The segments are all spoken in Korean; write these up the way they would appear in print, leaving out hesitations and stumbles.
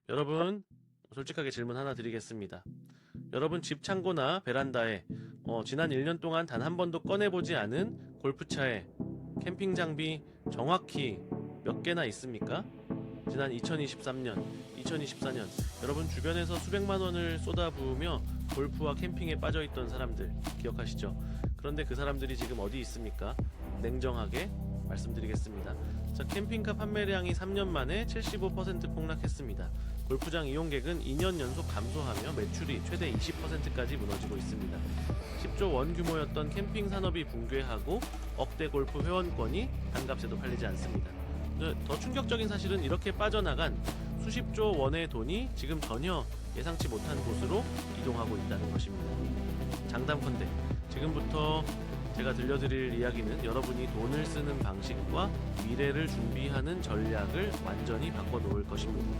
여러분, 솔직하게 질문 하나 드리겠습니다. 여러분 집 창고나 베란다에 지난 1년 동안 단 한 번도 꺼내보지 않은 골프차에 캠핑 장비 정확히 몇 개나 있습니까? 지난 2023년, 2024년 여러분 주변에서 수백만 원을 쏟아부으며 골프와 캠핑에 빠져있던 사람들 기억하시죠? 그런데 그 사람들이 지금 어디 있습니까? 냉정하게 말씀드리겠습니다. 자, 캠핑카 판매량이 3년 만에 75% 폭락했습니다. 골프장 이용객은 2년 연속 감소하며 매출이 최대 20%까지 무너지고 있습니다. 10조 원 규모였던 캠핑 산업이 붕괴하고 억대 골프 회원권이 반값에도 팔리지 않습니다. 더 충격적인 사실은 이렇게 빠져나간 수십조 원의 돈이 지금 전혀 예상치 못한 곳으로 이동하고 있다는 것입니다. 장담컨대 지금부터 제가 들려드릴 이야기는 여러분이 돈을 쓰는 방식과 미래를 준비하는 전략을 완전히 바꿔놓을 것입니다.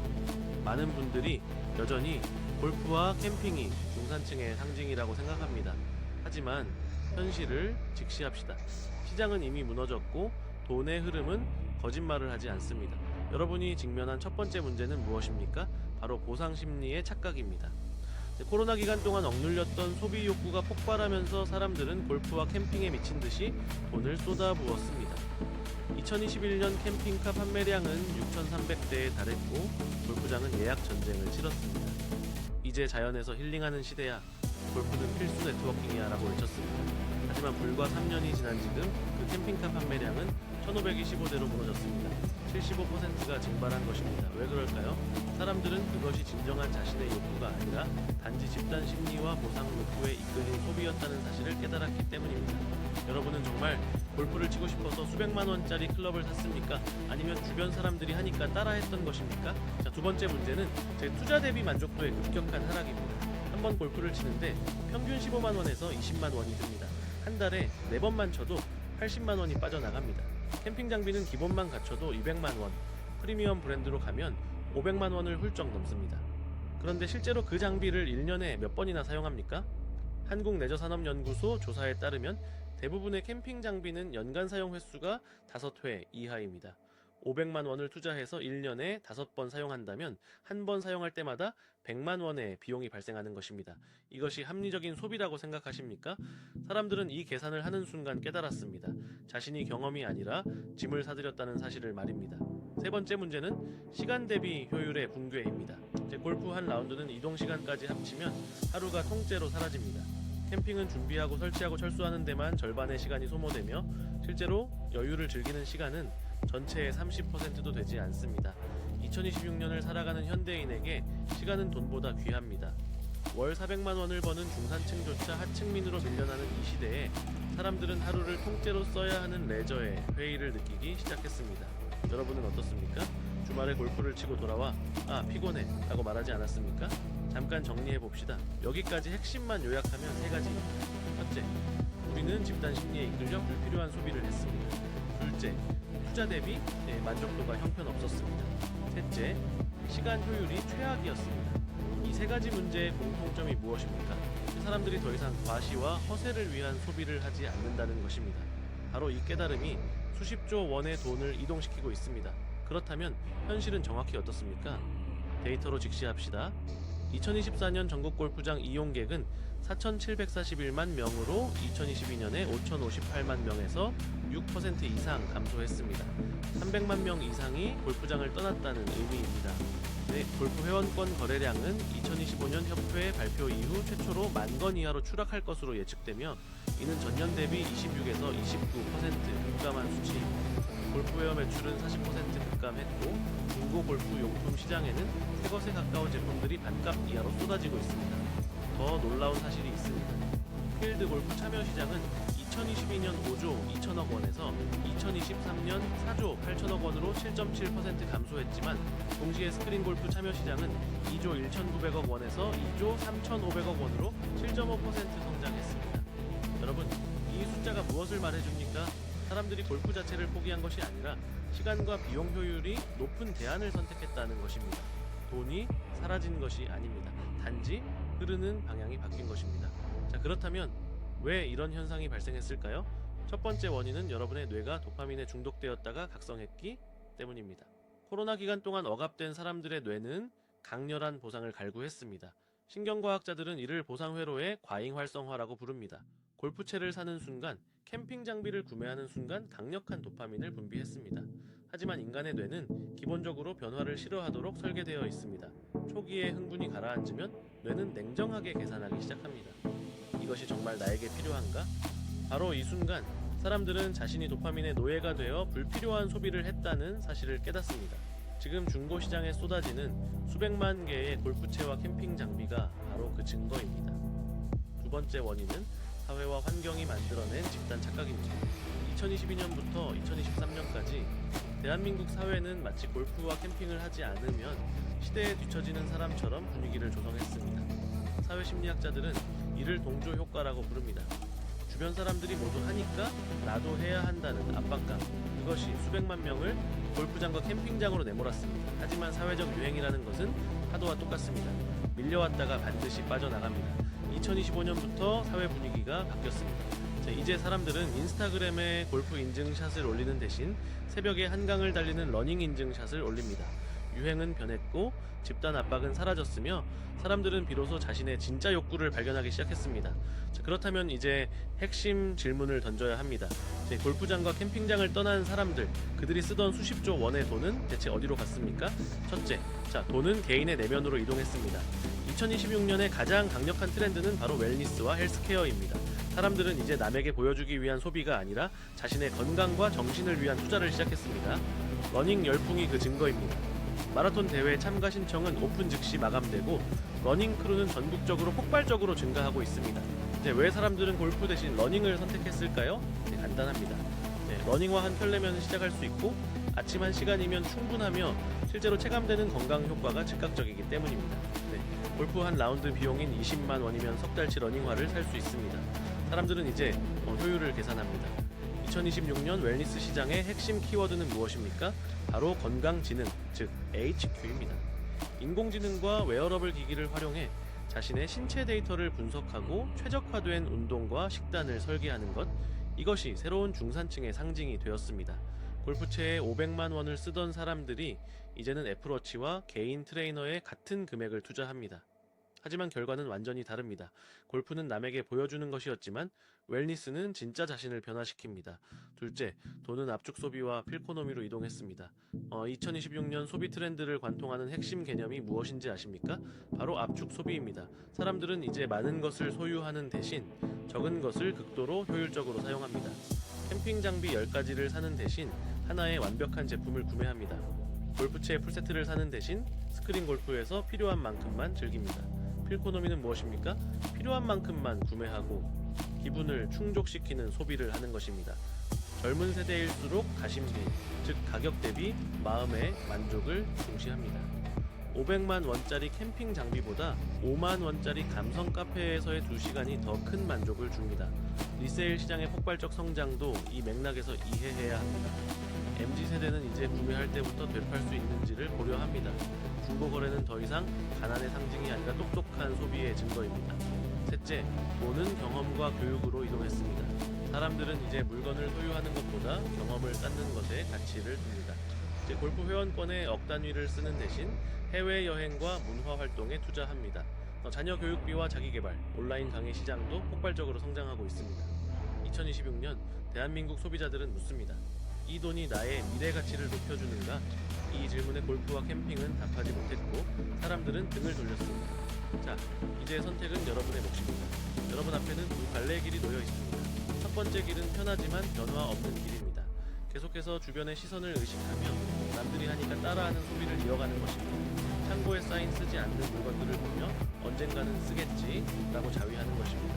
많은 분들이 여전히 골프와 캠핑이 중산층의 상징이라고 생각합니다. 하지만 현실을 직시합시다. 시장은 이미 무너졌고 돈의 흐름은 거짓말을 하지 않습니다. 여러분이 직면한 첫 번째 문제는 무엇입니까? 바로 보상심리의 착각입니다. 코로나 기간 동안 억눌렸던 소비 욕구가 폭발하면서 사람들은 골프와 캠핑에 미친 듯이 돈을 쏟아부었습니다. 2021년 캠핑카 판매량은 6,300대에 달했고 골프장은 예약 전쟁을 치렀습니다. 이제 자연에서 힐링하는 시대야, 골프는 필수 네트워킹이야 라고 외쳤습니다. 하지만 불과 3년이 지난 지금 그 캠핑카 판매량은 1,525대로 무너졌습니다. 75%가 증발한 것입니다. 왜 그럴까요? 사람들은 그것이 진정한 자신의 욕구가 아니라 단지 집단 심리와 보상 욕구에 이끌린 소비였다는 사실을 깨달았기 때문입니다. 여러분은 정말 골프를 치고 싶어서 수백만 원짜리 클럽을 샀습니까? 아니면 주변 사람들이 하니까 따라했던 것입니까? 자, 두 번째 문제는 제 투자 대비 만족도의 급격한 하락입니다. 한 번 골프를 치는데 평균 15만 원에서 20만 원이 듭니다. 한 달에 4번만 쳐도 80만 원이 빠져나갑니다. 캠핑 장비는 기본만 갖춰도 200만 원, 프리미엄 브랜드로 가면 500만 원을 훌쩍 넘습니다. 그런데 실제로 그 장비를 1년에 몇 번이나 사용합니까? 한국레저산업연구소 조사에 따르면 대부분의 캠핑 장비는 연간 사용 횟수가 5회 이하입니다. 500만 원을 투자해서 1년에 5번 사용한다면 한 번 사용할 때마다 100만 원의 비용이 발생하는 것입니다. 이것이 합리적인 소비라고 생각하십니까? 사람들은 이 계산을 하는 순간 깨달았습니다. 자신이 경험이 아니라 짐을 사들였다는 사실을 말입니다. 세 번째 문제는 시간 대비 효율의 붕괴입니다. 골프 한 라운드는 이동 시간까지 합치면 하루가 통째로 사라집니다. 캠핑은 준비하고 설치하고 철수하는 데만 절반의 시간이 소모되며 실제로 여유를 즐기는 시간은 전체의 30%도 되지 않습니다. 2026년을 살아가는 현대인에게 시간은 돈보다 귀합니다. 월 400만 원을 버는 중산층조차 하층민으로 밀려나는 이 시대에 사람들은 하루를 통째로 써야 하는 레저에 회의를 느끼기 시작했습니다. 여러분은 어떻습니까? 주말에 골프를 치고 돌아와 피곤해 라고 말하지 않았습니까? 잠깐 정리해봅시다. 여기까지 핵심만 요약하면 3가지입니다. 첫째, 우리는 집단 심리에 이끌려 불필요한 소비를 했습니다. 둘째, 투자 대비 만족도가 형편없었습니다. 셋째, 시간 효율이 최악이었습니다. 이 3가지 문제의 공통점이 무엇입니까? 사람들이 더 이상 과시와 허세를 위한 소비를 하지 않는다는 것입니다. 바로 이 깨달음이 수십조 원의 돈을 이동시키고 있습니다. 그렇다면 현실은 정확히 어떻습니까? 데이터로 직시합시다. 2024년 전국 골프장 이용객은 4,741만 명으로 2022년에 5,058만 명에서 6% 이상 감소했습니다. 300만 명 이상이 골프장을 떠났다는 의미입니다. 골프 회원권 거래량은 2025년 협회 발표 이후 최초로 10,000건 이하로 추락할 것으로 예측되며 이는 전년 대비 26에서 29% 급감한 수치입니다. 골프 웨어 매출은 40% 급감했고 중고 골프 용품 시장에는 새것에 가까운 제품들이 반값 이하로 쏟아지고 있습니다. 더 놀라운 사실이 있습니다. 필드 골프 참여 시장은 2022년 5조 2천억 원에서 2023년 4조 8천억 원으로 7.7% 감소했지만 동시에 스크린 골프 참여 시장은 2조 1,900억 원에서 2조 3,500억 원으로 7.5% 성장했습니다. 여러분, 이 숫자가 무엇을 말해줍니까? 사람들이 골프 자체를 포기한 것이 아니라 시간과 비용 효율이 높은 대안을 선택했다는 것입니다. 돈이 사라진 것이 아닙니다. 단지 흐르는 방향이 바뀐 것입니다. 자, 그렇다면 왜 이런 현상이 발생했을까요? 첫 번째 원인은 여러분의 뇌가 도파민에 중독되었다가 각성했기 때문입니다. 코로나 기간 동안 억압된 사람들의 뇌는 강렬한 보상을 갈구했습니다. 신경과학자들은 이를 보상회로의 과잉 활성화라고 부릅니다. 골프채를 사는 순간, 캠핑 장비를 구매하는 순간 강력한 도파민을 분비했습니다. 하지만 인간의 뇌는 기본적으로 변화를 싫어하도록 설계되어 있습니다. 초기에 흥분이 가라앉으면 뇌는 냉정하게 계산하기 시작합니다. 이것이 정말 나에게 필요한가? 바로 이 순간 사람들은 자신이 도파민의 노예가 되어 불필요한 소비를 했다는 사실을 깨닫습니다. 지금 중고시장에 쏟아지는 수백만 개의 골프채와 캠핑 장비가 바로 그 증거입니다. 두 번째 원인은 사회와 환경이 만들어낸 집단 착각입니다. 2022년부터 2023년까지 대한민국 사회는 마치 골프와 캠핑을 하지 않으면 시대에 뒤처지는 사람처럼 분위기를 조성했습니다. 사회심리학자들은 이를 동조 효과라고 부릅니다. 주변 사람들이 모두 하니까 나도 해야 한다는 압박감, 그것이 수백만 명을 골프장과 캠핑장으로 내몰았습니다. 하지만 사회적 유행이라는 것은 파도와 똑같습니다. 밀려왔다가 반드시 빠져나갑니다. 2025년부터 사회 분위기가 바뀌었습니다. 이제 사람들은 인스타그램에 골프 인증샷을 올리는 대신 새벽에 한강을 달리는 러닝 인증샷을 올립니다. 유행은 변했고 집단 압박은 사라졌으며 사람들은 비로소 자신의 진짜 욕구를 발견하기 시작했습니다. 그렇다면 이제 핵심 질문을 던져야 합니다. 골프장과 캠핑장을 떠난 사람들, 그들이 쓰던 수십조 원의 돈은 대체 어디로 갔습니까? 첫째, 돈은 개인의 내면으로 이동했습니다. 2026년의 가장 강력한 트렌드는 바로 웰니스와 헬스케어입니다. 사람들은 이제 남에게 보여주기 위한 소비가 아니라 자신의 건강과 정신을 위한 투자를 시작했습니다. 러닝 열풍이 그 증거입니다. 마라톤 대회 참가 신청은 오픈 즉시 마감되고 러닝 크루는 전국적으로 폭발적으로 증가하고 있습니다. 왜 사람들은 골프 대신 러닝을 선택했을까요? 간단합니다. 러닝화 1켤레면 시작할 수 있고 아침 1시간이면 충분하며 실제로 체감되는 건강 효과가 즉각적이기 때문입니다. 골프 한 라운드 비용인 20만 원이면 석 달치 러닝화를 살 수 있습니다. 사람들은 이제 효율을 계산합니다. 2026년 웰니스 시장의 핵심 키워드는 무엇입니까? 바로 건강지능, 즉 HQ입니다. 인공지능과 웨어러블 기기를 활용해 자신의 신체 데이터를 분석하고 최적화된 운동과 식단을 설계하는 것, 이것이 새로운 중산층의 상징이 되었습니다. 골프채에 500만 원을 쓰던 사람들이 이제는 애플워치와 개인 트레이너에 같은 금액을 투자합니다. 하지만 결과는 완전히 다릅니다. 골프는 남에게 보여주는 것이었지만 웰니스는 진짜 자신을 변화시킵니다. 둘째, 돈은 압축 소비와 필코노미로 이동했습니다. 2026년 소비 트렌드를 관통하는 핵심 개념이 무엇인지 아십니까? 바로 압축 소비입니다. 사람들은 이제 많은 것을 소유하는 대신 적은 것을 극도로 효율적으로 사용합니다. 캠핑 장비 10가지를 사는 대신 하나의 완벽한 제품을 구매합니다. 골프채 풀세트를 사는 대신 스크린 골프에서 필요한 만큼만 즐깁니다. 필코노미는 무엇입니까? 필요한 만큼만 구매하고 기분을 충족시키는 소비를 하는 것입니다. 젊은 세대일수록 가심비, 즉 가격 대비 마음의 만족을 중시합니다. 500만 원짜리 캠핑 장비보다 5만 원짜리 감성 카페에서의 2시간이 더 큰 만족을 줍니다. 리세일 시장의 폭발적 성장도 이 맥락에서 이해해야 합니다. MZ세대는 이제 구매할 때부터 되팔 수 있는지를 고려합니다. 중고거래는 더 이상 가난의 상징이 아니라 똑똑한 소비의 증거입니다. 셋째, 돈은 경험과 교육으로 이동했습니다. 사람들은 이제 물건을 소유하는 것보다 경험을 쌓는 것에 가치를 둡니다. 이제 골프 회원권에 억 단위를 쓰는 대신 해외여행과 문화활동에 투자합니다. 자녀 교육비와 자기개발, 온라인 강의 시장도 폭발적으로 성장하고 있습니다. 2026년 대한민국 소비자들은 묻습니다. 이 돈이 나의 미래 가치를 높여주는가? 이 질문에 골프와 캠핑은 답하지 못했고 사람들은 등을 돌렸습니다. 이제 선택은 여러분의 몫입니다. 여러분 앞에는 두 갈래의 길이 놓여 있습니다. 첫 번째 길은 편하지만 변화 없는 길입니다. 계속해서 주변의 시선을 의식하며 남들이 하니까 따라하는 소비를 이어가는 것입니다. 창고에 쌓인 쓰지 않는 물건들을 보며 언젠가는 쓰겠지 라고 자위하는 것입니다.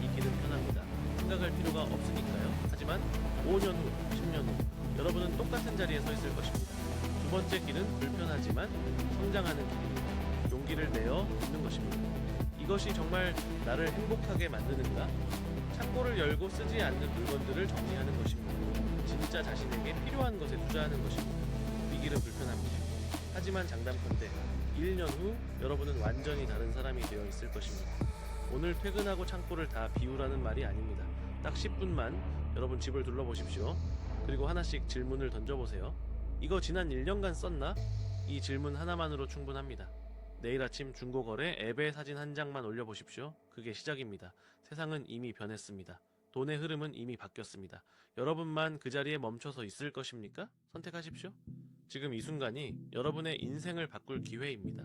이 길은 편합니다. 생각할 필요가 없으니까요. 하지만 5년 후, 10년 후 여러분은 똑같은 자리에 서 있을 것입니다. 두 번째 길은 불편하지만 성장하는 길입니다. 용기를 내어 묻는 것입니다. 이것이 정말 나를 행복하게 만드는가? 창고를 열고 쓰지 않는 물건들을 정리하는 것입니다. 진짜 자신에게 필요한 것에 투자하는 것입니다. 이 길은 불편합니다. 하지만 장담컨대 1년 후 여러분은 완전히 다른 사람이 되어 있을 것입니다. 오늘 퇴근하고 창고를 다 비우라는 말이 아닙니다. 딱 10분만 여러분 집을 둘러보십시오. 그리고 하나씩 질문을 던져보세요. 이거 지난 1년간 썼나? 이 질문 하나만으로 충분합니다. 내일 아침 중고거래 앱에 사진 한 장만 올려보십시오. 그게 시작입니다. 세상은 이미 변했습니다. 돈의 흐름은 이미 바뀌었습니다. 여러분만 그 자리에 멈춰서 있을 것입니까? 선택하십시오. 지금 이 순간이 여러분의 인생을 바꿀 기회입니다.